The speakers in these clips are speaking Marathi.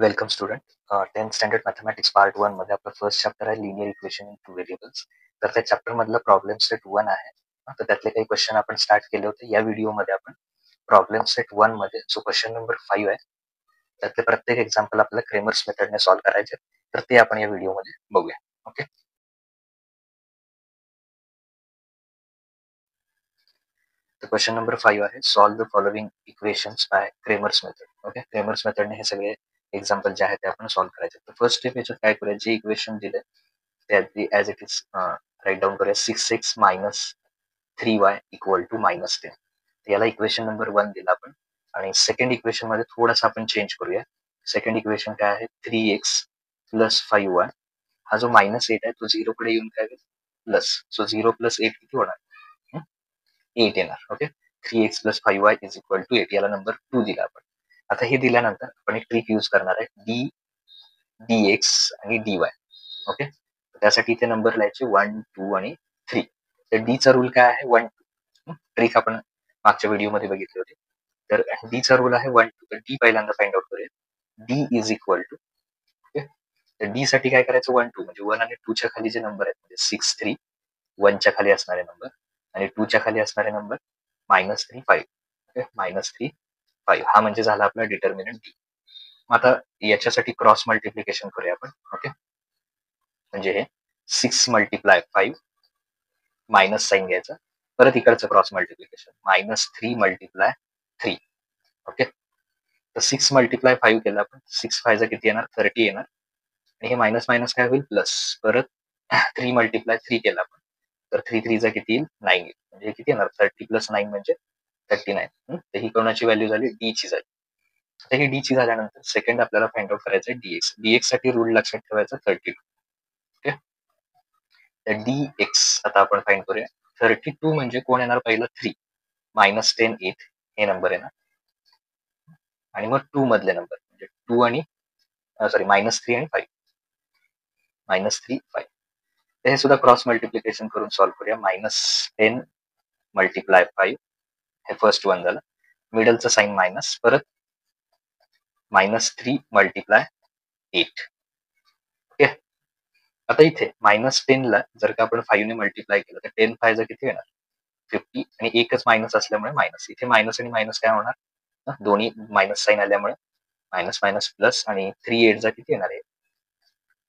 Welcome student. 10th standard mathematics part 1 मध्ये आपलं फर्स्ट चॅप्टर आहे linear equation in two variables. तर त्या चॅप्टर मधला प्रॉब्लेम सेट 1 आहे. तर त्यातले काही क्वेश्चन आपण स्टार्ट केले होते. या व्हिडिओमध्ये आपण प्रॉब्लेम सेट 1 मध्ये जो क्वेश्चन नंबर 5 आहे त्यातले प्रत्येक एक्झाम्पल आपल्याला क्रेमर्स मेथडने सॉल्व्ह करायचे, तर ते आपण या व्हिडिओमध्ये बघूया. ओके, तर क्वेश्चन नंबर 5 आहे solve the following equations by Cramer's method. Okay, Cramer's मेथडने हे सगळे एक्झाम्पल जे आहेत ते आपण सॉल्व्ह करायचे. तर फर्स्ट स्टेप याच्यात काय करूया, जे इक्वेशन दिले ते as it is right down करूया. 6x minus 3y equal to -10. याला इक्वेशन नंबर 1 दिला आपण. आणि सेकंड इक्वेशन मध्ये थोडंसं आपण चेंज करूया. सेकंड इक्वेशन काय आहे, 3x प्लस 5y. हा जो -8 आहे तो 0 कडे येऊन काय प्लस. सो 0 प्लस 8 किती होणार, 8 येणार. Okay, 3x plus 5y is equal to 8. याला नंबर 2 दिला आपण. आता हे दिल्यानंतर आपण एक ट्रिक यूज करणार आहे, dx आणि dy. ओके, त्यासाठी इथे नंबर लिहायचे 1, 2 आणि 3. तर डी चा रूल काय आहे, 1, 2. ट्रिक आपण मागच्या व्हिडिओमध्ये बघितली होती. तर डी चा रूल आहे 1, 2. तर डी पहिल्यांदा फाइंड आउट करूया. D is equal to, okay, तर डी साठी काय करायचं, 1, 2 म्हणजे 1 आणि 2 च्या खाली जे नंबर आहेत म्हणजे 6, 3, 1 च्या खाली असणारे नंबर आणि 2 च्या खाली असणारे नंबर -3, 5. ओके, -3, 5 हा म्हणजे झाला आपला डिटर्मिनंट डी. आता याच्यासाठी क्रॉस मल्टिप्लिकेशन करूया आपण. ओके, म्हणजे हे 6 मल्टिप्लाय 5 मायनस साइन घ्यायचा, परत इकडचं क्रॉस मल्टिप्लिकेशन -3 मल्टिप्लाय 3. ओके, तर 6 मल्टिप्लाय 5 केलं आपण, 6 5 किती येणार, 30 येणार. आणि हे मायनस मायनस काय होईल, प्लस. परत 3 मल्टिप्लाय 3 केलं आपण, तर 3 3 किती येईल, 9 येईल. म्हणजे हे किती येणार, 30 प्लस 9 म्हणजे 39. तर ही कोणाची व्हॅल्यू झाली, डी ची झाली. आता ही डी ची झाल्यानंतर सेकंड आपल्याला फाइंड आउट करायचं आहे डीएक्स. डीएक्स साठी रूल लक्षात ठेवायचा 32. ओके, तर dx आता आपण फाइंड करूया. 32 म्हणजे कोण येणार, पहिलं 3, -10, 8 हे नंबर येणार. आणि मग 2 मधले नंबर म्हणजे 2 आणि सॉरी -3 आणि 5, -3, 5. तर हे सुद्धा क्रॉस मल्टिप्लिकेशन करून सॉल्व्ह करूया. -10 मल्टिप्लाय 5 हे फर्स्ट वन झालं. मिडलचं साइन मायनस, परत -3 मल्टिप्लाय 8. ओके, आता इथे -10 ला जर का आपण 5 ने मल्टिप्लाय केलं तर 10 5 किती येणार, 50. आणि एकच मायनस असल्यामुळे मायनस. इथे मायनस आणि मायनस काय होणार, दोन्ही मायनस साइन आल्यामुळे मायनस मायनस प्लस. आणि 3 8 किती येणार आहे,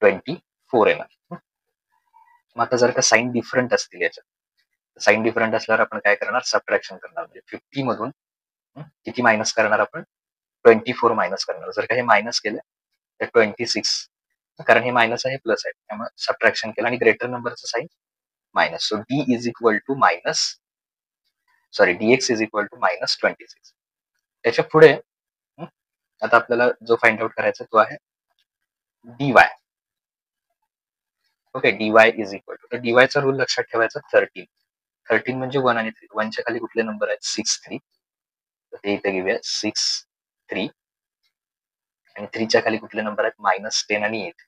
24 येणार. मग आता जर का साइन डिफरंट असतील याच्यात, साइन डिफरंट असल्यावर आपण काय करणार, सबट्रॅक्शन करणार. म्हणजे 50 मधून किती मायनस करणार आपण, 24 मायनस करणार. जर का हे मायनस केलं तर 26, कारण हे मायनस आहे प्लस आहे त्यामुळे सबट्रॅक्शन केलं आणि ग्रेटर नंबरचं sign minus. So D is equal to dx is equal to -26. त्याच्या पुढे आता आपल्याला जो फाइंड आउट करायचा तो आहे dy. Okay, dy is equal to, तर dy चा रूल लक्षात ठेवायचा 13. 13 म्हणजे 1 आणि 3. 1 च्या खाली कुठले नंबर आहेत, 6, 3. तर ते इथे घेऊया 6, 3. आणि 3 च्या खाली कुठले नंबर आहेत, -10 आणि 8.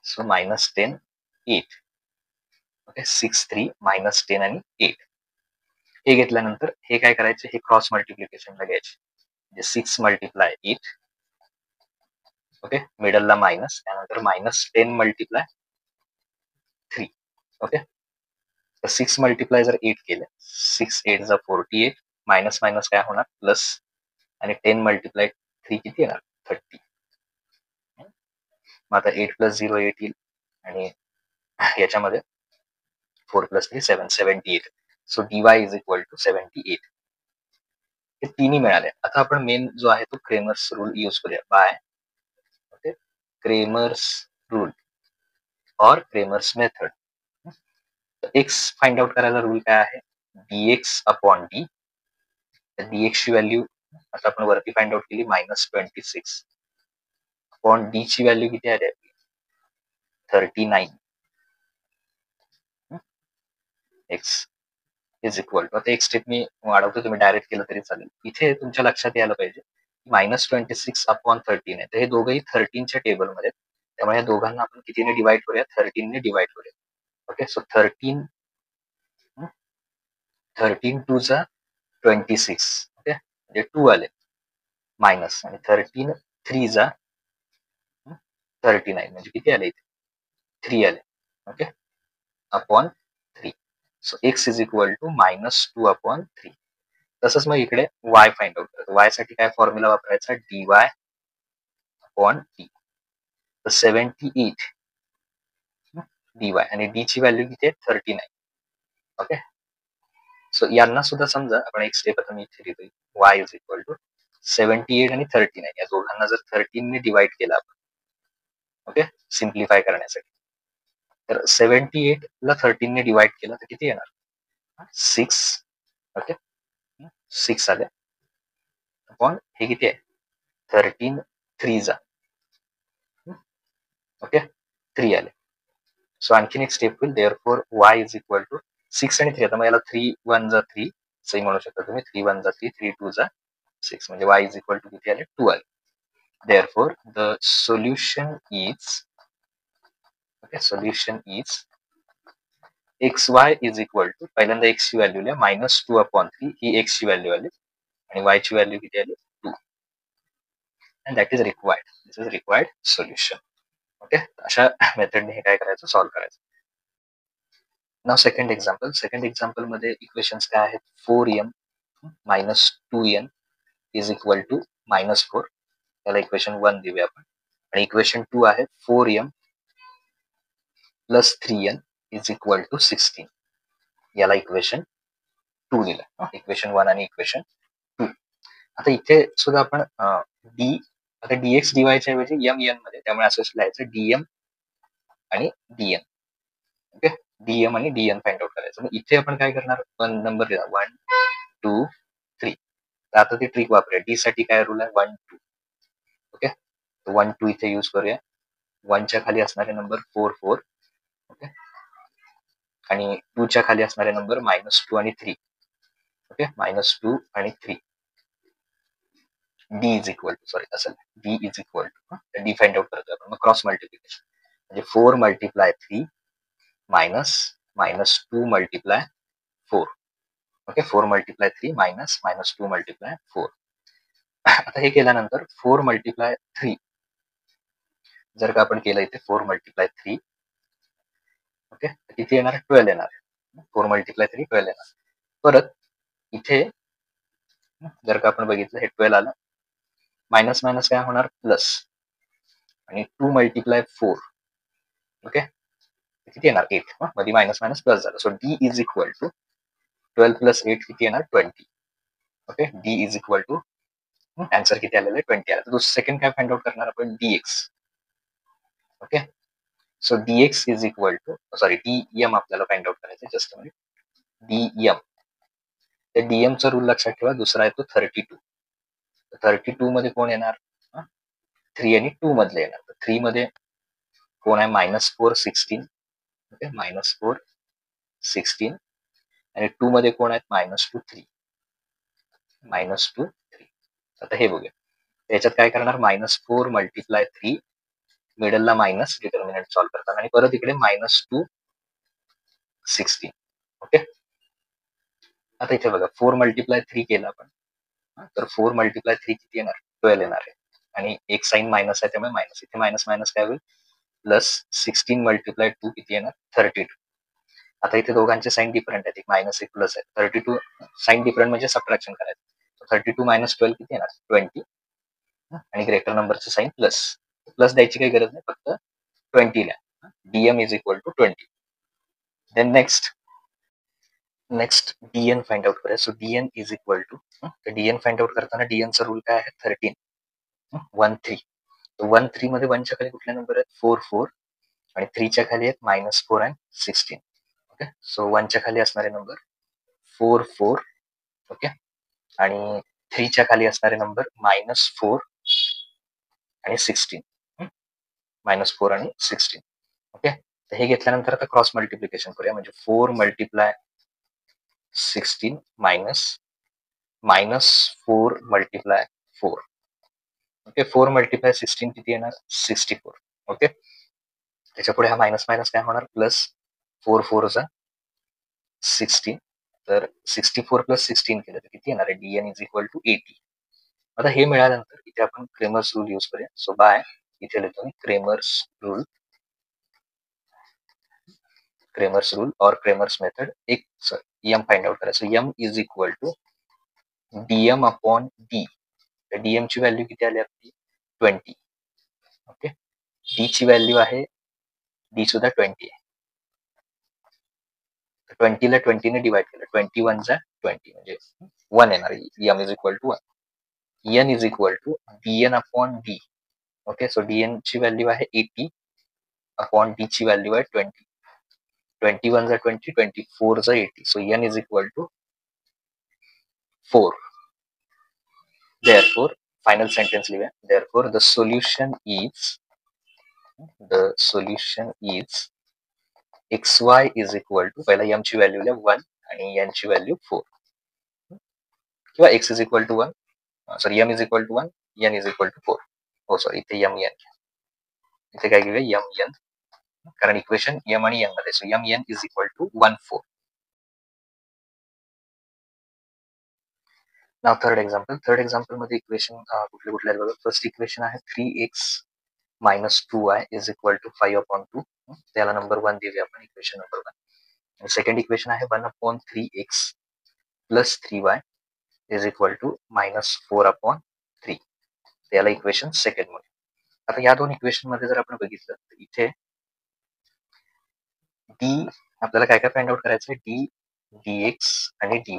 सो -10, 8. ओके, 6, 3, -10 आणि 8. हे घेतल्यानंतर हे काय करायचे, हे क्रॉस मल्टिप्लिकेशनला घ्यायचे. म्हणजे 6 मल्टिप्लाय 8. ओके, मिडलला मायनस, त्यानंतर -10 मल्टिप्लाय 3. ओके, तर 6 मल्टिप्लाय जर 8 केले, 6 8 48, मायनस मायनस काय होणार, प्लस. आणि 10 मल्टिप्लाय 3 किती येणार, 30. मग आता 8 प्लस 0 8 येईल आणि याच्यामध्ये 4 plus 3 7, 78. So dy is equal to 78. हे तिन्ही मिळाले. आता आपण मेन जो आहे तो क्रेमर्स रूल यूज करूया. बाय ओके, क्रेमर्स रूल और Cramer's method. X find out करायला रूल काय आहे, dx अपॉन डी. dx ची व्हॅल्यू आता आपण वरती फाइंड आउट केली, -26. अपॉन डी ची व्हॅल्यू किती आहे, 39. एक्स इज इक्वल टू, आता एक स्टेप मी वाढवतो, तुम्ही डायरेक्ट केलं तरी चालेल. इथे तुमच्या लक्षात यायला पाहिजे -26 अपॉन 13 आहे. तर हे दोघंही 13च्या टेबलमध्ये, त्यामुळे या दोघांना आपण कितीने डिवाइड करूया, 13 ने डिवाइड करूया. ओके, सो 13 2 चा 26. ओके, म्हणजे 2 आले मायनस. आणि 13 3 चा 39 म्हणजे किती आले इथे 3 आले. Okay, upon 3. So x is equal to -2/3. तसंच मग इकडे y फाइंड आउट करायचं. y साठी काय फॉर्म्युला वापरायचा dy अपॉन t. तर 78 dy आणि d ची व्हॅल्यू किती आहे 39. ओके, सो यांना सुद्धा समजा आपण एक स्टेप आता मी इथे लिहितोय y इज इक्वल टू 78 आणि 39 या दोघांना जर 13 ने डिवाइड केला आपण, ओके, सिम्प्लिफाय करण्यासाठी, तर 78 ला 13 ने डिवाइड केलं तर किती येणार 6. ओके, 6 आले अपॉन हे किती आहे 13 3 जा. ओके, 3 आले. सो आणखीन एक स्टेप होईल therefore y is equal to 6 आणि 3. आता मग याला 3 1 जा 3 असंही म्हणू शकता तुम्ही. 3 1 जा 3 3 2 जा 6 म्हणजे y इज इक्वल टू किती आले 2 आले. Therefore the solution is, okay, solution is xy is equal to पहिल्यांदा x ची व्हॅल्यू लिहा -2/3 ही x ची व्हॅल्यू आली आणि y ची व्हॅल्यू किती आली 2 and that is required. This is required solution. Okay, अशा मेथडने हे काय करायचं सॉल्व्ह करायचं. नाव सेकंड एक्झाम्पल मध्ये इक्वेशन्स काय आहेत 4m -2n is equal to -4. त्याला इक्वेशन 1 देऊया आपण. आणि इक्वेशन 2 आहे 4m plus 3n is equal to 16. याला इक्वेशन 2 दिलं. इक्वेशन 1 आणि इक्वेशन 2. आता इथे सुद्धा आपण डी आता dx dy च्या ऐवजी mn मध्ये, त्यामुळे असं लिहायचं dm आणि dn. ओके, dm आणि dn फाइंड आउट करायचं. मग इथे आपण काय करणार 1 नंबर लिहा 1 2 3. तर आता ती ट्रिक वापरूया. डी साठी काय रूल आहे 1 2. ओके, 1 2 इथे यूज करूया. 1 च्या खाली असणारे नंबर 4 4. ओके, आणि 2 च्या खाली असणारे नंबर -2 आणि 3. ओके, -2 आणि 3. D is equal to sorry असेल D is equal to D find out करतो आपण. मग क्रॉस मल्टिप्लिकेशन म्हणजे 4 multiply 3 minus -2 multiply 4. Okay, 4 multiply 3 minus -2 multiply 4. आता हे केल्यानंतर 4 मल्टिप्लाय 3 जर का आपण केलं इथे 4 मल्टिप्लाय 3, ओके, किती येणार 12 येणार. 4 मल्टिप्लाय 3 12 येणार. परत इथे जर का आपण बघितलं हे 12 आलं, मायनस मायनस काय होणार प्लस, आणि 2 मल्टिप्लाय 4, ओके, किती येणार 8. मध्ये मायनस मायनस प्लस झालं. So D is equal to 12 plus 8 किती येणार 20. Okay, D is equal to answer किती आलेलं आहे 20 आलं. तर सेकंड काय फाइंड आउट करणार आपण dx. Okay, so dx is equal to sorry dm आपल्याला फाइंड आउट करायचं जस्ट म्हणजे dm. त्या dm चा रूल लक्षात ठेवा. दुसरा आहे तो 32. 32 मध्ये कोण येणार 3 आणि 2 मधले येणार. तर 3 मध्ये कोण आहे -4 16. ओके, -4 16 आणि 2 मध्ये कोण आहेत -2 3. -2 3. आता हे बघूया. त्याच्यात काय करणार -4 मल्टिप्लाय 3 मिडलला मायनस डिटर्मिनंट सॉल्व्ह करताना आणि परत इकडे -2 16. ओके, आता इथे बघा 4 मल्टिप्लाय 3 केलं आपण, तर 4 मल्टिप्लाय 3 किती येणार 12 येणार आहे. आणि एक साइन मायनस आहे त्यामुळे मायनस. इथे मायनस मायनस काय होईल प्लस 16 मल्टिप्लाय 2 किती येणार 32. आता इथे दोघांचे साइन डिफरंट आहेत. एक मायनस एक प्लस आहे. 32 साइन डिफरंट म्हणजे सबट्रॅक्शन करायचं. 32 मायनस 12 किती येणार 20. आणि ग्रेटर नंबरचे साइन प्लस प्लस द्यायची काही गरज नाही, फक्त 20 ला dm is equal to 20. Then next dn find out करूया. So dn is equal to dn find out करताना dn चा रूल काय आहे 13 1 3. 1 3 मध्ये 1 च्या खाली कुठले नंबर आहेत 4 4 आणि 3 च्या खाली आहेत -4 आणि 16. ओके, सो 1 च्या खाली असणारे नंबर 4 4. ओके, आणि 3 च्या खाली असणारे नंबर -4 आणि 16. -4 आणि 16. ओके, तर हे घेतल्यानंतर आता क्रॉस मल्टिप्लिकेशन करूया. म्हणजे 4 multiply 16 minus 4 multiply 4. Okay, 4 multiply 16 किती येणार 64. ओके, त्याच्या पुढे हा मायनस मायनस काय होणार प्लस 4 4 चा 16. तर 64 प्लस 16 केलं तर किती येणार आहे dn इज इक्वल टू 80. आता हे मिळाल्यानंतर इथे आपण क्रेमर्स रूल यूज करूया. सो बाय इथे लिहितो मी क्रेमर्स रूल और क्रेमर्स मेथड एक एम फाइंड आउट करायचं. M is equal to DM upon D. DM ची व्हॅल्यू किती आली आपली 20. ओके, डी ची व्हॅल्यू आहे, डी सुद्धा 20 आहे. 20 ला 20 ने डिवाइड केलं, 21 जा 20 म्हणजे 1 येणार. M is equal to 1. N is equal to DN upon D. Okay, so DN ची व्हॅल्यू आहे 80 अपॉन डी ची व्हॅल्यू आहे 20. 21 जा 20, 24 जा 80. So N is equal to 4. Therefore, final sentence लिहूया. Therefore, the solution is xy is equal to, पहिला m ची व्हॅल्यू लिहा 1 आणि n ची व्हॅल्यू 4 किंवा x is equal to 1, sorry m is equal to 1, n is equal to 4. हो सॉरी, इथे m n, इथे काय घेऊया m n, कारण इक्वेशन m आणि n मध्ये. So m n is equal to 1 4. Now third example मध्ये इक्वेशन कुठले कुठले आहेत बघा. फर्स्ट इक्वेशन आहे 3x minus 2y is equal to 5 upon 2. त्याला नंबर 1 देऊया आपण, इक्वेशन नंबर 1. सेकंड इक्वेशन आहे 1 upon 3x plus 3y is equal to minus 4 upon 3. त्याला इक्वेशन सेकंड मध्ये. आता या दोन इक्वेशन मध्ये जर आपण बघितलं तर इथे डी आपल्याला काय काय फाइंड आउट करायचं आहे, डी, dx आणि dy.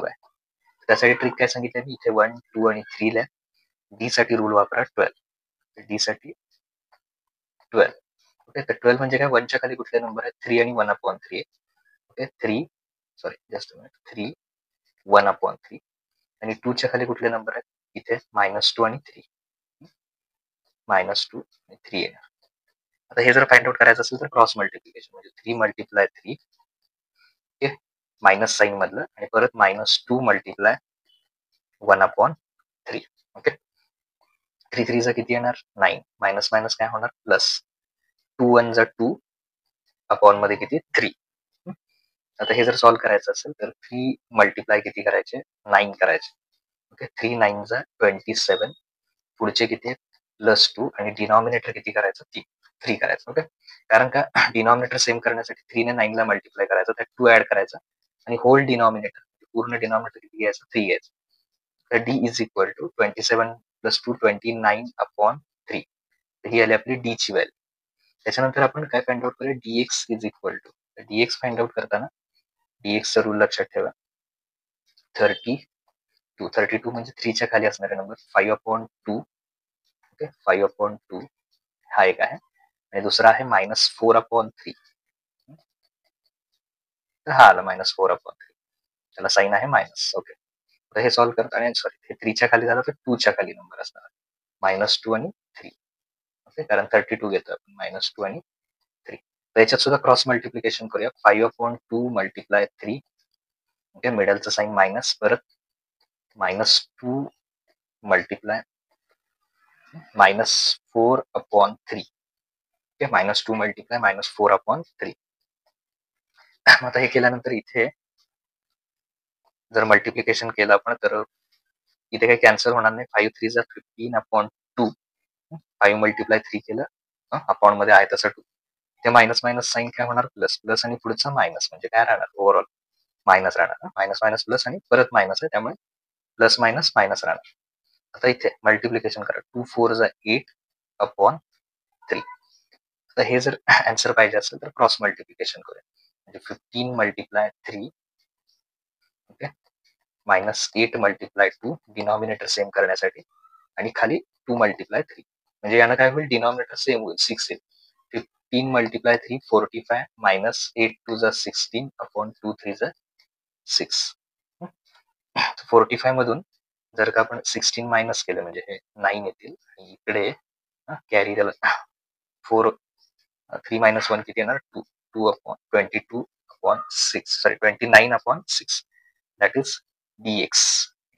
त्यासाठी ट्रिक काय सांगितलं मी, इथे 1 2 आणि 3 लिहा. डी साठी रूल वापरा 12. डी साठी 12. ओके, तर 12 म्हणजे काय, 1 च्या खाली कुठले नंबर आहे, 3 आणि 1 अपॉन 3 आहे. Okay, 3 sorry just a minute, 3 1 upon 3 आणि 2 च्या खाली कुठले नंबर आहेत, इथे -2 आणि 3, -2 आणि 3 येणार. आता हे जर फाइंड आउट करायचं असेल तर क्रॉस मल्टिप्लिकेशन म्हणजे 3 मल्टिप्लाय 3, ओके, मायनस साइन मधलं, आणि परत -2 मल्टिप्लाय 1 अपॉन 3. ओके, 3 3 चा किती येणार 9, मायनस मायनस काय होणार प्लस, 2 1 जा 2 अपॉन मध्ये किती 3. आता हे जर सॉल्व्ह करायचं असेल तर 3 मल्टिप्लाय किती करायचे 9 करायचे. ओके, 3 9 जा 27, पुढचे किती +2 आणि डिनॉमिनेटर किती करायचं 3 करायचं. ओके, कारण का डिनॉमिनेटर सेम करण्यासाठी 3 ने 9 ला मल्टिप्लाय करायचं, त्यात 2 ऍड करायचा आणि होल डिनॉमिनेटर पूर्ण डिनॉमिनेटर किती घ्यायचं 3 घ्यायचं. तर D is equal to 27 + 2 29 upon 3. ही आली आपली डी ची व्हॅल्यू. त्याच्यानंतर आपण काय फाइंड आउट करूया, dx is equal to, dx find out करताना dx चा रूल लक्षात ठेवा, 32 म्हणजे 3 च्या खाली असणारे नंबर 5 अपॉन 2. ओके, 5 अपॉन 2 हा एक आहे आणि दुसरा आहे -4 अपॉन 3. तर हा आला -4 अपॉन 3, त्याला साइन आहे मायनस. ओके, तर हे सॉल्व्ह करता, आणि सॉरी हे 3 च्या खाली झालं तर 2 च्या खाली नंबर असणार -2 आणि 3. ओके, कारण 32 घेतो आपण, -2 आणि 3. तर याच्यात सुद्धा क्रॉस मल्टिप्लिकेशन करूया. 5 अपॉन 2 मल्टिप्लाय 3. ओके, मिडलचं साइन मायनस, परत -2 multiply -4 upon 3. Okay, -2 multiply -4 upon 3. आता हे केल्यानंतर इथे जर मल्टिप्लिकेशन केलं आपण तर इथे काही कॅन्सल होणार नाही. 5 3 जा 15 अपॉन 2. 5 मल्टिप्लाय 3 केलं, अपॉन मध्ये आहे तसं 2. इथे मायनस मायनस साइन काय होणार प्लस, प्लस आणि पुढचा मायनस म्हणजे काय राहणार ओव्हरऑल मायनस राहणार. मायनस मायनस प्लस आणि परत मायनस आहे, त्यामुळे प्लस मायनस मायनस राहणार. आता इथे मल्टिप्लिकेशन करा, 2 4 जा 8 अपॉन 3. तर हे जर आन्सर पाहिजे असेल तर क्रॉस मल्टिप्लिकेशन करूया, म्हणजे 15 multiply 3. Okay, -8 multiply 2 denominator same करण्यासाठी, आणि खाली 2 मल्टिप्लाय 3. म्हणजे यानं काय होईल, डिनॉमिनेटर सेम होईल, 6 येईल. 15 मल्टिप्लाय 3 45 -8 2 जा 16 अपॉन 2 3 जा 6. 45 मधून जर का आपण 16 मायनस केलं म्हणजे हे 9 येतील, आणि इकडे कॅरी त्याला 4 3 - 1 किती येणार 2, 2 upon 22 upon 6, sorry 29 upon 6, that is dx.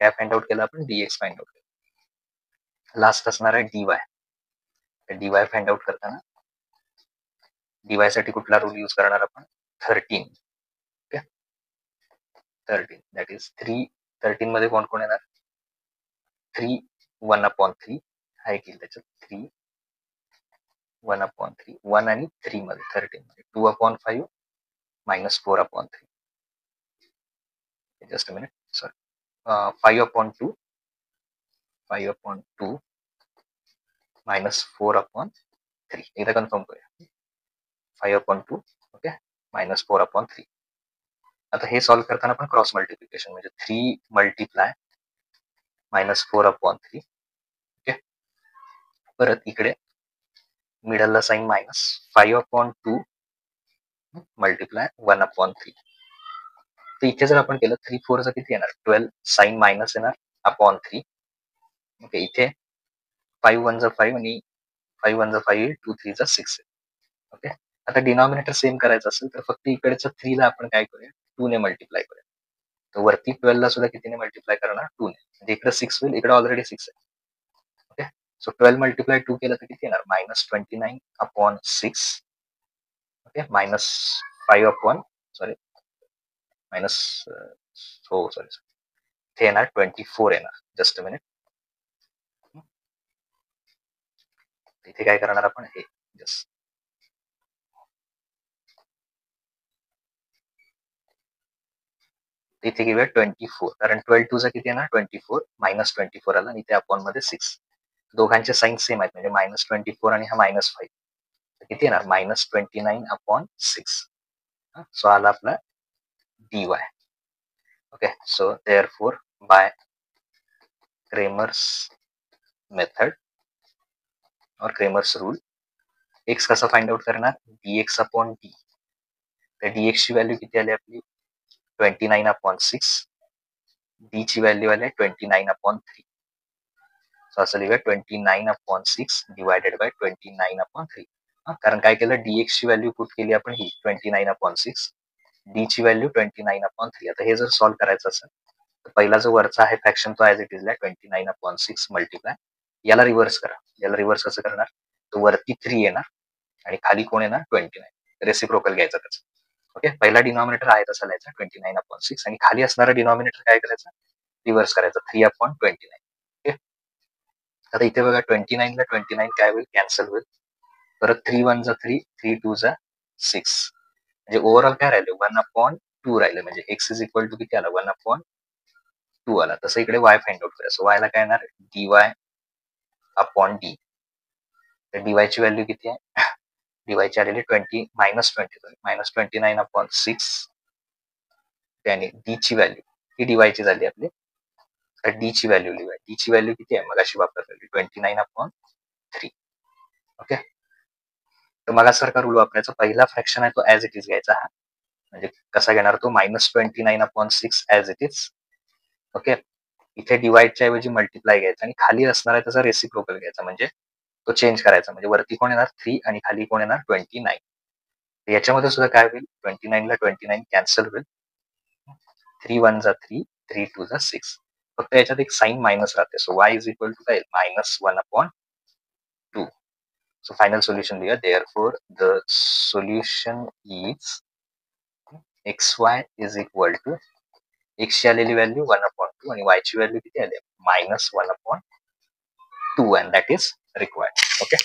काय फाइंड आउट केलं आपण, dx फाइंड आउट केलं. लास्ट असणार आहे dy. dy फाइंड आउट करताना dy साठी कुठला रूल यूज करणार आपण, 13. Okay, 13 that is 3. 13 मध्ये कोण कोण येणार, 3 1 अपॉन 3 हा एक येईल त्याच्यात, 3 1/3 1 आणि 3 मध्ये 13 मध्ये 2/5 minus 4/3 just a minute sorry 5/2 minus 4/3 एकदा कन्फर्म करूया 5/2 ओके minus 4/3 आता हे सॉल्व्ह करताना पण क्रॉस मल्टिप्लिकेशन म्हणजे 3 मल्टिप्लाय minus 4/3 ओके परत इकडे मिडलला साइन मायनस 5/2 मल्टिप्लाय 1/3 तर इथे जर आपण केलं 3 4 चं किती येणार 12 साइन मायनस येणार अपॉन 3 ओके इथे 5 1 जा 5 आणि 5 1 जा 5 येईल 2 3 जा 6 ओके आता डिनॉमिनेटर सेम करायचं असेल तर फक्त इकडचं 3 ला आपण काय करूया 2 ने मल्टिप्लाय करूया तर वरती 12 ला सुद्धा कितीने मल्टिप्लाय करणार 2 ने म्हणजे इकडे 6 होईल इकडे ऑलरेडी 6 आहे ओके सो 12 मल्टिप्लाय 2 केलं तर किती येणार -29/6 ओके मायनस 5 सॉरी मायनस हो सॉरी इथे येणार 24 येणार जस्ट अ मिनिट इथे काय करणार आपण हे जस्ट इथे घेऊया 24 कारण 12 टू चा किती येणार 24 -24 आला आणि इथे अपॉन मध्ये 6 दोघांचे साइन सेम आहेत म्हणजे -24 आणि हा -5 किती येणार -29/6 सो आला आपला dy okay so therefore bye Cramer's method और क्रेमर्स रूल एक्स कसा फाइंड आउट करणार dx/d तर dx ची व्हॅल्यू किती आली आपली 29/6 d ची व्हॅल्यू आली 29/3 सो असं लिहूया 29/6 डिवायडेड बाय 29/3 कारण काय केलं dx ची व्हॅल्यू पुट केली आपण ही 29/6 d ची व्हॅल्यू 29/3 आता हे जर सॉल्व्ह करायचं असेल तर पहिला जो वरचा आहे फ्रॅक्शन तो ऍज इट इज 29/6 मल्टिप्लाय याला रिव्हर्स करा याला रिव्हर्स कसं करणार तो वरती 3 येणार आणि खाली कोण येणार 29 रेसिप्रोकल घ्यायचा त्याचा ओके पहिला डिनॉमिनेटर आहे तसा लिहायचा 29/6 आणि खाली असणारा डिनॉमिनेटर काय करायचा रिव्हर्स करायचा 3/29 ओके आता इथे बघा 29 ला 29 काय होईल कॅन्सल होईल परत 3 1 जा 3 3 2 जा 6 म्हणजे ओव्हरऑल काय राहिले 1/2 राहिले म्हणजे x इज इक्वल टू किती आला 1/2 आला तसं इकडे y फाइंड आउट करायचं y ला काय येणार dy/d तर dy ची व्हॅल्यू किती आहे dy ची आलेली -29/6 त्याने d ची व्हॅल्यू ही dy ची झाली आपली तर d ची व्हॅल्यू लिहूया d ची व्हॅल्यू किती आहे मग अशी वापरलेली 29/3 ओके तर मला सारखा रूल वापरायचा पहिला फ्रॅक्शन आहे तो ऍज इट इज घ्यायचा हा म्हणजे कसा घेणार तो -29/6 ऍज इट इज ओके इथे डिवाइडच्या ऐवजी मल्टिप्लाय घ्यायचा आणि खाली असणार आहे त्याचा रेसिप्रोकल घ्यायचा म्हणजे तो चेंज करायचा म्हणजे वरती कोण येणार 3 आणि खाली कोण येणार 29 याच्यामध्ये सुद्धा काय होईल 29 ला 29 कॅन्सल होईल 3 1 जा 3 3 2 जा 6 फक्त याच्यात एक साइन मायनस राहते so y is equal to काय -1/2 so final solution लिहा therefore the solution is xy is equal to x ची आलेली व्हॅल्यू 1/2 आणि y ची व्हॅल्यू किती आली -1/2 and that is required okay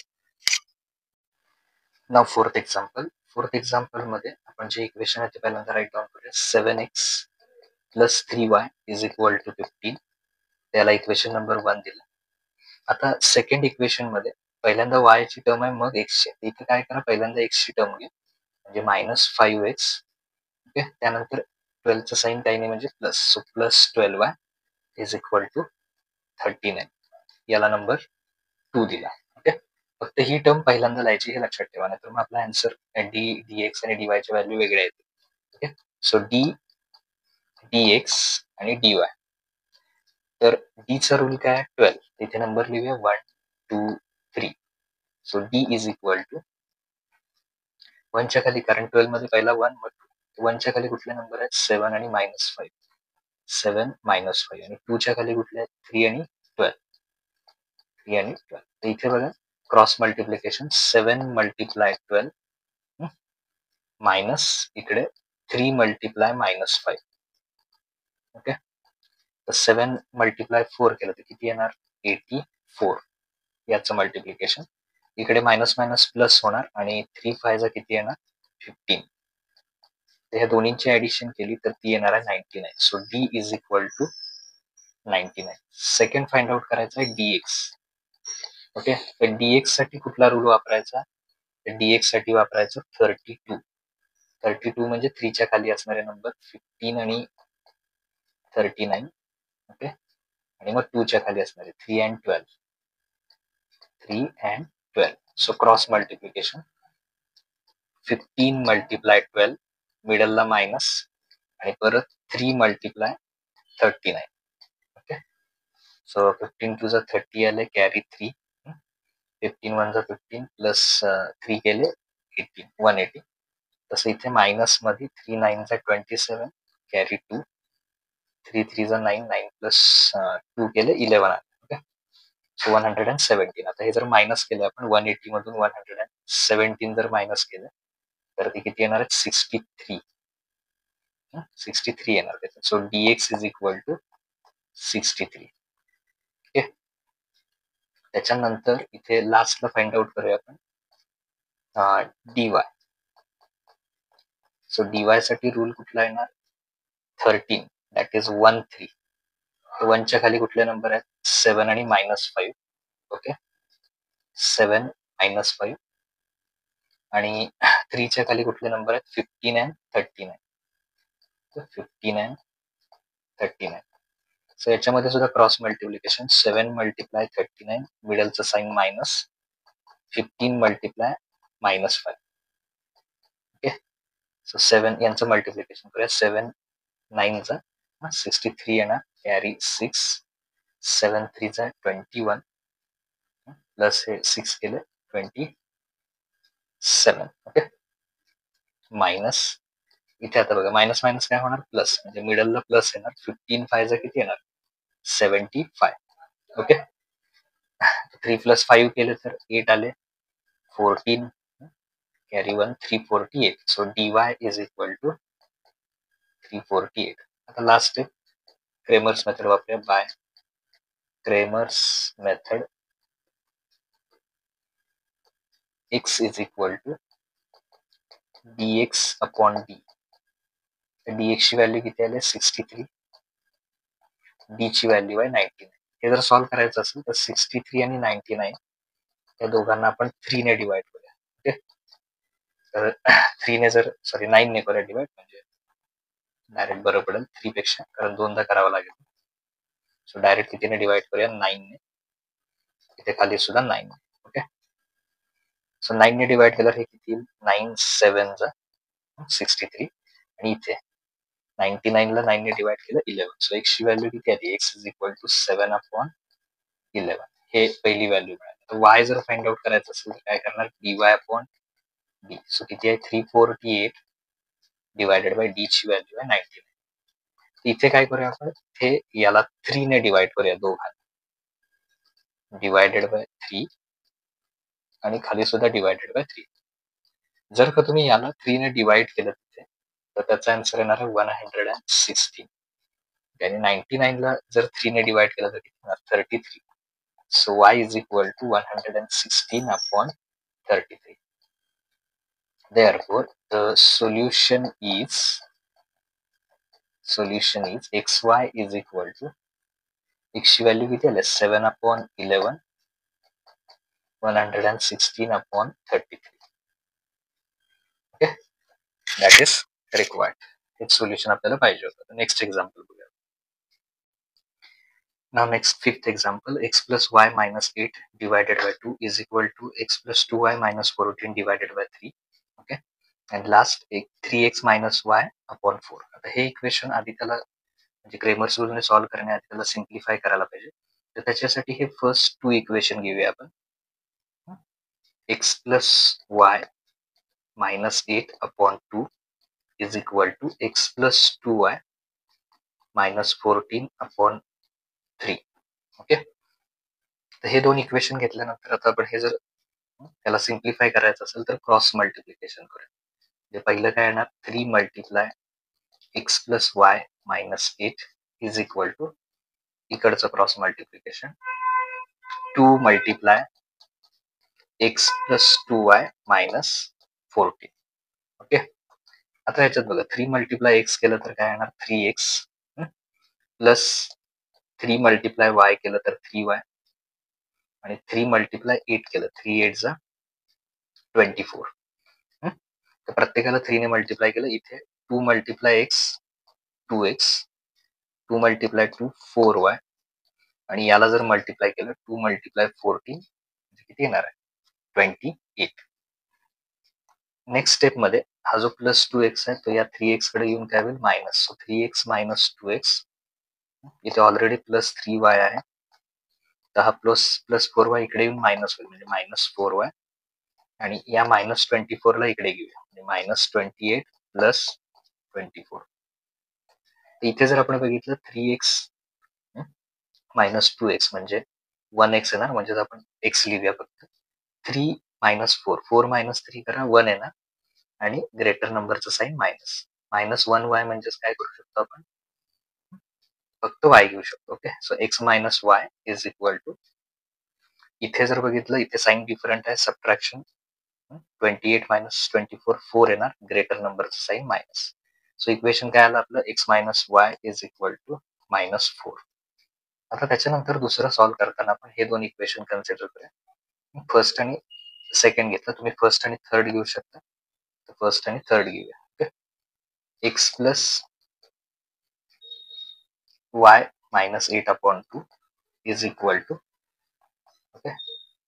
now fourth example मध्ये आपण जे इक्वेशन आहे ते पहिल्यांदा राईट डाउन करूया 7x plus 3y is equal to 15 त्याला इक्वेशन नंबर 1 दिला आता सेकंड इक्वेशन मध्ये पहिल्यांदा y ची टर्म आहे मग x ची इथे काय करा पहिल्यांदा x ची टर्म घ्या म्हणजे -5x ओके त्यानंतर 12 चं साइन काही नाही म्हणजे plus so plus 12y is equal to 39 याला नंबर 2 दिला ओके फक्त ही टर्म पहिल्यांदा लिहायची हे लक्षात ठेवा नाहीतर मग आपला आन्सर dx आणि dy च्या व्हॅल्यू वेगळ्या येतील ओके सो dx आणि dy तर d चा रूल काय आहे 12 इथे नंबर लिहूया 1 2 3 so d is equal to 1 च्या खाली कारण 12 मध्ये पहिला 1 मग 1 च्या खाली कुठले नंबर आहेत 7 आणि -5 7 -5 आणि 2 च्या खाली कुठले आहेत 3 आणि 12 3 आणि 12 तर इथे बघा क्रॉस मल्टिप्लिकेशन 7 मल्टिप्लाय 12 मायनस इकडे 3 मल्टिप्लाय -5 ओके तर 7 मल्टिप्लाय 4 केलं तर किती येणार 84 याचं मल्टिप्लिकेशन इकडे मायनस मायनस प्लस होणार आणि 3 फायचा किती येणार 15. ह्या दोन्हींची ऍडिशन केली तर ती येणार आहे 99. So D is equal to 99. Second find out करायचा आहे dx. ओके, तर dx साठी कुठला रूल वापरायचा, तर dx साठी वापरायचं 32. 32 म्हणजे 3 च्या खाली असणारे नंबर 15 आणि 39. ओके, आणि मग 2 च्या खाली असणारे 3 and 12. 3 and 12. So cross multiplication 15 multiply 12, मिडलला मायनस आणि परत 3 मल्टिप्लाय 39. ओके, सो 15 टू 30 आले, कॅरी 3. 15 1 15 प्लस 3 केले 18, 180. तसं इथे मायनस मध्ये 3 9 27, कॅरी 2. 3 3 9, 9 प्लस 2 केले 11. Okay, so 117. आता हे जर मायनस केलं आपण 180 मधून 117 जर मायनस केलं तर ते किती येणार आहे 63. 63 येणार त्याचं. So dx is equal to 63. Okay, त्याच्यानंतर इथे लास्टला फाइंड आउट करूया आपण dy. सो dy साठी रूल कुठला येणार 13, दॅट इज 1 3. 1 च्या खाली कुठले नंबर आहेत 7 आणि -5. ओके, 7 -5 आणि 3 च्या खाली कुठले नंबर आहेत 15 and 39. 15 and 39. सो याच्यामध्ये सुद्धा क्रॉस मल्टिप्लिकेशन 7 मल्टिप्लाय 39, मिडलचं sign minus, 15 multiply -5. Okay, so 7 यांचं मल्टिप्लिकेशन करूया. 7 9 63 येणार, कॅरी 6. 7 3 21 प्लस हे 6 केले 27. ओके, मायनस इथे आता बघा मायनस मायनस काय होणार प्लस, म्हणजे मिडलला प्लस येणार. 15 5 किती येणार 75. ओके, 3 प्लस 5 केले तर 8 आले, 14, carry 1, 348. So dy is equal to 348. आता लास्ट स्टेप क्रेमर्स मेथड वापरूया. By Cramer's method x is equal to dx upon d. dx ची व्हॅल्यू किती आली 63, d ची व्हॅल्यू आहे 99. हे जर सॉल्व्ह करायचं असेल तर 63 आणि 99 या दोघांना आपण 3 ने डिवाइड करूया. ओके, तर 3 ने जर 9 ने करूया डिवाइड, म्हणजे डायरेक्ट बरं पडेल 3 पेक्षा, कारण 2दा करावं लागेल. सो डायरेक्ट कितीने डिवाइड करूया 9 ने. इथे खाली सुद्धा 9. ओके, सो 9 ने डिवाइड केल्यावर हे किती 9 7 63 आणि इथे 99 ला 9 ने डिवाइड केलं 11. सो x ची व्हॅल्यू किती आली x इज इक्वल टू 7/11. हे पहिली व्हॅल्यू मिळाली. तर y जर फाइंड आउट करायचं असेल तर काय करणार dy अपॉन d. सो किती आहे 348 डिवायडेड बाय d ची व्हॅल्यू आहे 99. इथे काय करूया आपण, हे याला 3 ने डिवाइड करूया दोघांना, डिवायडेड बाय 3 आणि खाली सुद्धा डिवायडेड बाय 3. जर का तुम्ही याला 3 ने डिवाइड केलं तिथे तर त्याचा आन्सर येणार आहे 116. आणि 99 ला जर 3 ने डिवाइड केलं तर किती येणार 33. So y is equal to 116/33. Therefore the solution is xy is equal to x ची व्हॅल्यू किती आली 7/11, 116/33. Okay, that is required. हे सोल्युशन आपल्याला पाहिजे होतं. नेक्स्ट एक्झाम्पल बघूया. Now next fifth example, x plus y minus 8 divided by 2 is equal to x plus 2y minus 14 divided by 3. Okay, and last 3x minus y upon 4. आता हे इक्वेशन आधी त्याला म्हणजे क्रेमर्स रूलने सॉल्व्ह करण्याआधी त्याला सिम्प्लिफाय करायला पाहिजे. तर त्याच्यासाठी हे फर्स्ट 2 इक्वेशन घेऊया आपण. x plus y minus 8 upon 2 is equal to x plus 2y minus 14 upon 3. Okay, तर हे दोन इक्वेशन घेतल्यानंतर आता आपण हे जर त्याला सिम्प्लिफाय करायचं असेल तर क्रॉस मल्टिप्लिकेशन करूया. म्हणजे पहिलं काय येणार 3 multiply x plus Y minus 8 is equal to इकडचं cross multiplication 2 multiply x plus 2y minus 14. Okay. आता ह्याच्यात बघा 3 मल्टिप्लाय एक्स केलं तर काय येणार 3x प्लस 3 मल्टिप्लाय y केलं तर 3y आणि 3 मल्टिप्लाय 8 केलं 3 8 जा 24. तर प्रत्येकाला 3 ने मल्टिप्लाय केलं. इथे 2 multiply x 2x 2 multiply 2 4y आणि याला जर मल्टिप्लाय केलं 2 मल्टिप्लाय 14 म्हणजे किती येणार आहे 28. नेक्स्ट स्टेप मध्ये हा जो प्लस 2x आहे तो या 3x कडे येऊन काय होईल minus. So 3x minus 2x इथे ऑलरेडी प्लस 3y आहे. तर हा प्लस 4y इकडे येऊन मायनस होईल म्हणजे मायनस 4y आणि या मायनस 24 ला इकडे घेऊया म्हणजे मायनस 28 प्लस 24. इथे जर आपण बघितलं 3x मायनस 2x म्हणजे 1x येणार म्हणजे आपण x लिहूया फक्त. 3 मायनस 4 4 मायनस 3 करा 1 येणार आणि ग्रेटर नंबरचं साईन मायनस. मायनस 1y म्हणजेच काय करू शकतो आपण फक्त y घेऊ शकतो. Okay. So x minus y is equal to इथे जर बघितलं इथे साईन डिफरंट आहे सबट्रॅक्शन 28 मायनस 24 4 येणार ग्रेटर नंबरचं साईन मायनस. सो इक्वेशन काय आलं आपलं x minus y is equal to minus 4. आता त्याच्यानंतर दुसरं सॉल्व्ह करताना आपण हे दोन इक्वेशन कन्सिडर करूया. फर्स्ट आणि सेकंड घेतलं तुम्ही फर्स्ट आणि थर्ड घेऊ शकता. तर फर्स्ट आणि थर्ड घेऊया. Okay. X plus Y minus 8/2 is equal to okay.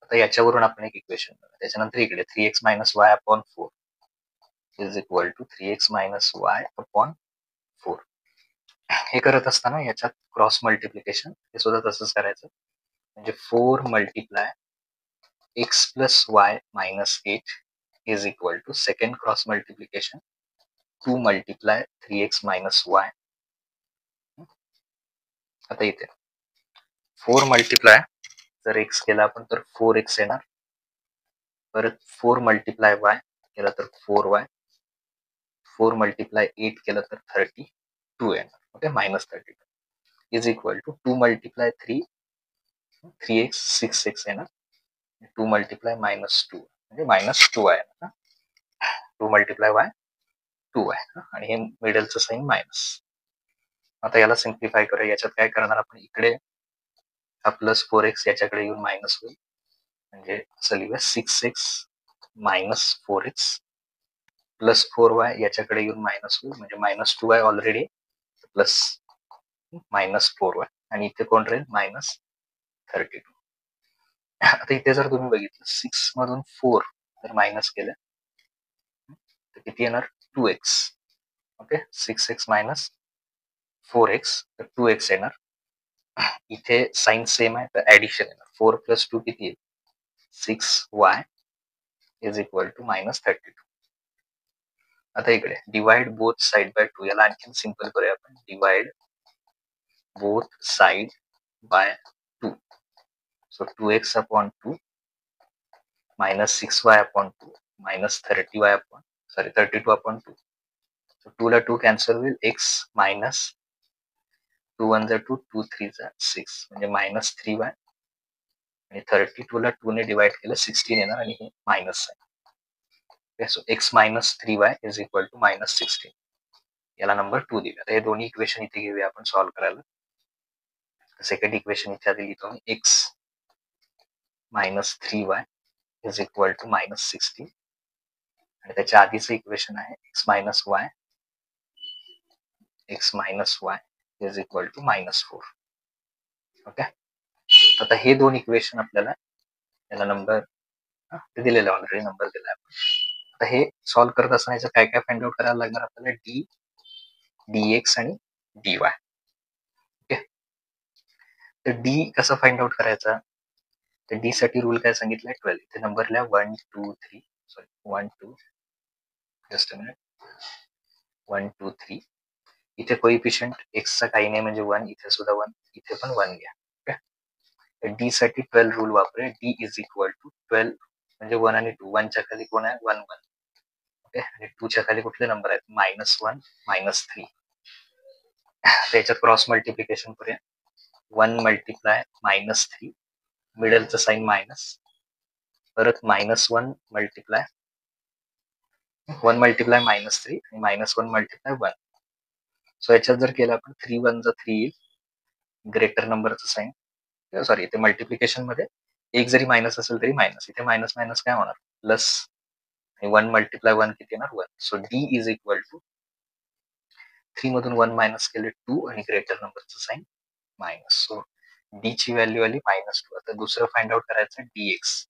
आता याच्यावरून आपण एक इक्वेशन त्याच्यानंतर इकडे 3x minus y upon 4 is equal to 3x minus y upon 4. हे करत असताना याच्यात क्रॉस मल्टिप्लिकेशन हे सुद्धा तसंच करायचं म्हणजे 4 multiply x plus Y minus 8 is equal to second cross multiplication 2 multiply 3x minus y. आता इथे 4 मल्टिप्लाय जर x केला आपण तर 4x येणार. परत 4 मल्टिप्लाय y केला तर 4y 4 मल्टिप्लाय 8 केलं तर 32 येणार. Okay. Minus 32 is equal to 2 multiply 3x 6x येणार. 2 मल्टिप्लाय मायनस 2 म्हणजे मायनस 2y येणार. 2 मल्टिप्लाय y 2y आणि हे मिडलचं साईन मायनस. आता याला सिम्प्लिफाय करूया. याच्यात काय करणार आपण इकडे हा प्लस 4x याच्याकडे येऊन मायनस होईल म्हणजे असं लिहूया 6x minus 4x plus 4y याच्याकडे येऊन मायनस होईल म्हणजे minus 2y already plus minus 4y आणि इथे कोण राहील मायनस 32. आता इथे जर तुम्ही बघितलं 6 मधून 4 जर मायनस केलं तर किती येणार 2x. Okay. 6x minus 4x तर 2x येणार. इथे साइन सेम आहे तर ऍडिशन येणार 4 प्लस 2 किती येईल 6y is equal to minus 32. आता इकडे डिवाइड बोथ साइड बाय 2 याला आणखी सिंपल करूया आपण. Divide both side by 2. So 2x upon 2 minus 6y upon 2 minus 32 upon 2. So 2 ला 2 कॅन्सल होईल x मायनस 2 1 जा 2 2 3 जा 6 म्हणजे मायनस 3y आणि 32 ला 2 ने डिवाइड केलं 16 येणार आणि हे मायनस आहे. So x minus 3y is equal to minus 16. याला नंबर 2 दिला. हे दोन्ही इक्वेशन इथे घेऊया आपण सॉल्व्ह करायला. सेकंड इक्वेशन इथे आधी लिहितो मी x minus 3y is equal to minus 16 आणि त्याच्या आधीचं इक्वेशन आहे x minus y is equal to minus 4. Okay. आता हे दोन इक्वेशन आपल्याला याला नंबर दिलेला ऑलरेडी नंबर दिला आपण. आता हे सॉल्व्ह करत असताना याचं काय काय फाइंड आउट करायला लागणार आपल्याला डी dx आणि dy. ओके. तर डी कसं फाइंड आउट करायचा तर डी साठी रूल काय सांगितलाय 12. इथे नंबर लिहा 1 2 3 सॉरी 1 2 जस्ट अ मिनिट 1 2 3. इथे कोइफिशियंट x चा काही नाही म्हणजे 1 इथे सुद्धा 1 इथे पण 1 घ्या. ओके. डी साठी 12 रूल वापरूया. डी इज इक्वल टू 12 म्हणजे 1 आणि 2 1 च्या खाली कोण आहे 1 1. ओके. आणि 2 च्या खाली कुठले नंबर आहेत मायनस 1 मायनस 3. त्याच्यात क्रॉस मल्टिप्लिकेशन करूया 1 मल्टिप्लाय मायनस 3 मिडलचं साईन मायनस परत -1 मल्टिप्लाय -3 आणि -1 मल्टिप्लाय 1. सो याच्यात जर केलं आपण 3 1 जा 3 येईल, ग्रेटर नंबरचं साईन, सॉरी इथे मल्टिप्लिकेशन मध्ये एक जरी मायनस असेल तरी मायनस, इथे मायनस मायनस काय होणार प्लस, 1 मल्टिप्लाय 1 किती येणार 1. So D is equal to 3 मधून 1 मायनस केले 2 आणि ग्रेटर नंबरचं साईन मायनस. सो डी ची व्हॅल्यू आली -2. आता दुसरं फाइंड आउट करायचं dx.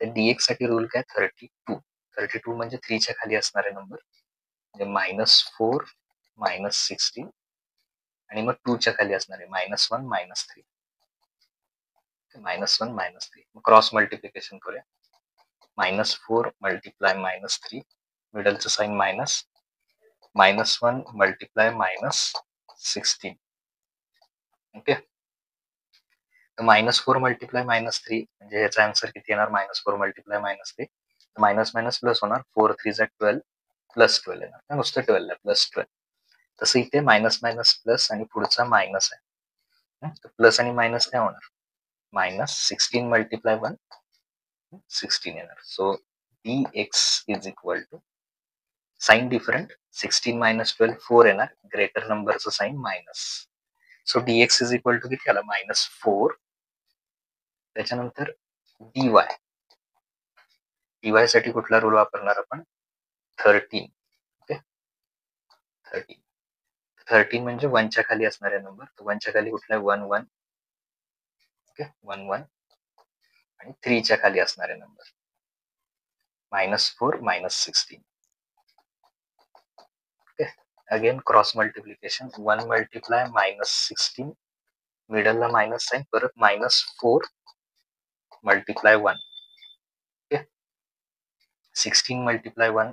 तर dx साठी रूल काय 32 म्हणजे 3 च्या खाली असणारे नंबर, म्हणजे -4 -16 आणि मग 2 च्या खाली असणारे -1 -3, -1 -3. क्रॉस मल्टिप्लिकेशन करूया. -4 मल्टिप्लाय -3, मिडलचं sign minus, -1 multiply -16. Okay, -4 multiply -3 म्हणजे याचा आन्सर किती येणार -4 मल्टिप्लाय -3. मायनस मायनस प्लस होणार, 4 3 जा 12 प्लस 12 येणार, नुसतं 12 प्लस 12. तसं इथे मायनस मायनस प्लस आणि पुढचा मायनस आहे, प्लस आणि मायनस काय होणार -16 मल्टिप्लाय 1 16 येणार. So dx is equal to sign different, 16 minus 12 4 येणार, ग्रेटर नंबरचं sign minus. So dx is equal to किती आला -4. त्याच्यानंतर dy, dy साठी कुठला रूल वापरणार आपण 13. ओके, 13 म्हणजे 1 च्या खाली असणारे नंबर, 1 च्या खाली कुठला 1 1, ओके 1 1 आणि 3 च्या खाली असणारे number -4 -16. Okay, again cross multiplication, 1 multiply -16, मिडलला मायनस साइन, परत -4 मल्टिप्लाय 1, ओके 16 मल्टिप्लाय 1,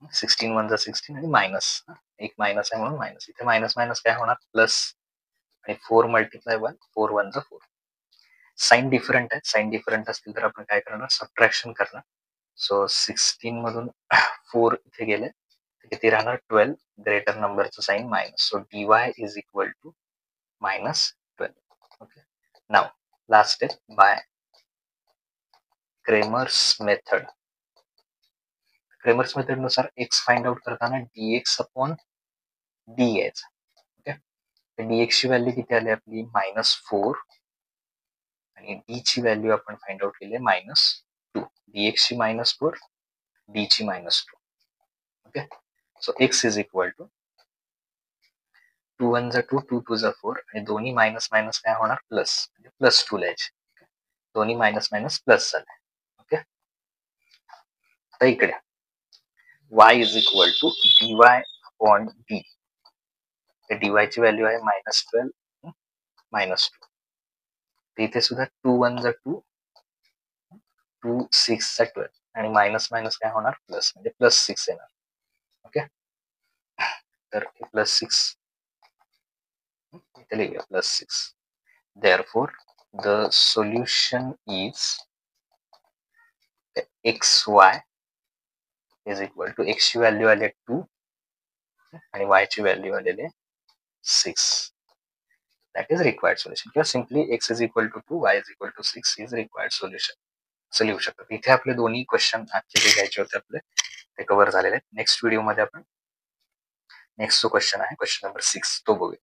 16 1 जा 16 आणि मायनस, एक मायनस आहे म्हणून मायनस, इथे मायनस मायनस काय होणार प्लस, आणि 4 मल्टिप्लाय 1, 4 1 जा 4. साइन डिफरंट आहे, साइन डिफरंट असतील तर आपण काय करणार सबट्रॅक्शन करणार. सो 16 मधून 4 इथे गेले किती राहणार 12, ग्रेटर नंबरचं sign minus. So dy is equal to -12. Okay, now last step by Cramer's method. Cramer's method नुसार x फाइंड आउट करताना dx अपॉन d यायचा. ओके, dx ची व्हॅल्यू किती आली आपली -4 आणि d ची व्हॅल्यू आपण फाइंड आउट केली -2. dx ची -4, d ची -2. Okay, so x is equal to 2 1 जा 2, 2 2 जा 4 आणि दोन्ही मायनस मायनस काय होणार प्लस, म्हणजे +2 लिहायचे. दोन्ही मायनस मायनस प्लस झाले. ओके, आता इकडे y is equal to dy upon d. dy ची व्हॅल्यू आहे -12 -2. इथे सुद्धा 2 1 जा 2, 2 6 जा 12 आणि मायनस मायनस काय होणार प्लस, म्हणजे +6 येणार. ओके, तर +6 इथे लिहूया +6. therefore the solution is xy is equal to, x ची व्हॅल्यू आली 2 आणि y ची व्हॅल्यू आलेली 6. दॅट इज रिक्वायर्ड सोल्युशन, किंवा simply x is equal to 2, y is equal to 6 is required solution. असं लिहू शकतो. इथे आपले दोन्ही क्वेश्चन आजचे जे घ्यायचे होते आपले ते कव्हर झालेले आहेत. नेक्स्ट व्हिडिओ मध्ये आपण नेक्स्ट जो क्वेश्चन आहे क्वेश्चन नंबर 6 तो बघूया.